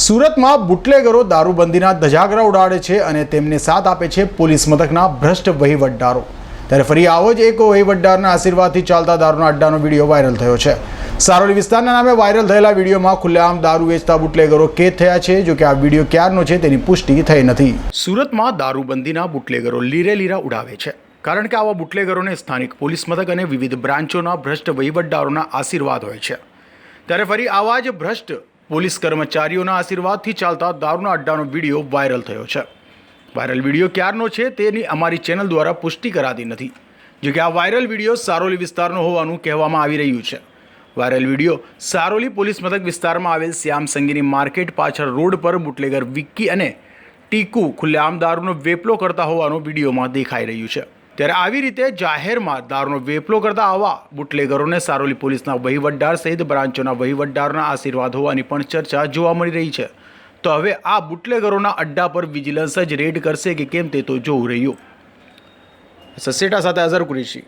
સુરતમાં બુટલેગરો દારૂબંધીના ધજાગરા ઉડાડે છે અને તેમને સાથ આપે છે પોલીસ મથકના ભ્રષ્ટ વહીવટદારો। ત્યારે ફરી આવો જ એક વહીવટદારના આશીર્વાદથી ચાલતા દારૂના અડ્ડાનો વિડીયો વાયરલ થયો છે। સારોલી વિસ્તારના નામે વાયરલ થયેલા વિડીયોમાં ખુલ્લેઆમ દારૂ વેચતા બુટલેગરો કેદ થયા છે। જો કે આ વિડીયો ક્યારનો છે તેની પુષ્ટિ થઈ નથી। સુરતમાં દારૂબંધીના બુટલેગરો લીરેલીરા ઉડાવે છે, કારણ કે આવા બુટલેગરોને સ્થાનિક પોલીસ મથક અને વિવિધ બ્રાન્ચોના ભ્રષ્ટ વહીવટદારોના આશીર્વાદ હોય છે। ત્યારે ફરી આવા જ ભ્રષ્ટ પોલીસ કર્મચારીઓના આશીર્વાદથી ચાલતા દારૂના અડ્ડાનો વિડીયો વાયરલ થયો છે। વાયરલ વિડીયો ક્યારનો છે તેની અમારી ચેનલ દ્વારા પુષ્ટિ કરાતી નથી। જો કે આ વાયરલ વિડીયો સારોલી વિસ્તારનો હોવાનું કહેવામાં આવી રહ્યું છે। વાયરલ વિડીયો સારોલી પોલીસ મથક વિસ્તારમાં આવેલ શ્યામ સંગીની માર્કેટ પાછળ રોડ પર બુટલેગર વિક્કી અને ટીકુ ખુલ્લેઆમ દારૂનો વેપલો કરતા હોવાનું વિડીયોમાં દેખાઈ રહ્યું છે। ત્યારે આવી રીતે જાહેરમાં દારૂનો વેપલો કરતા આવા બુટલેગરોને સારોલી પોલીસના વહીવટદાર સહિત બ્રાન્ચોના વહીવટદારના આશીર્વાદ હોવાની પણ ચર્ચા જોવા મળી રહી છે। તો હવે આ બુટલેગરોના અડ્ડા પર વિજિલન્સ જ રેડ કરશે કે કેમ તે તો જોવું રહ્યું। સસેટા સાથે અઝર કુરેશી।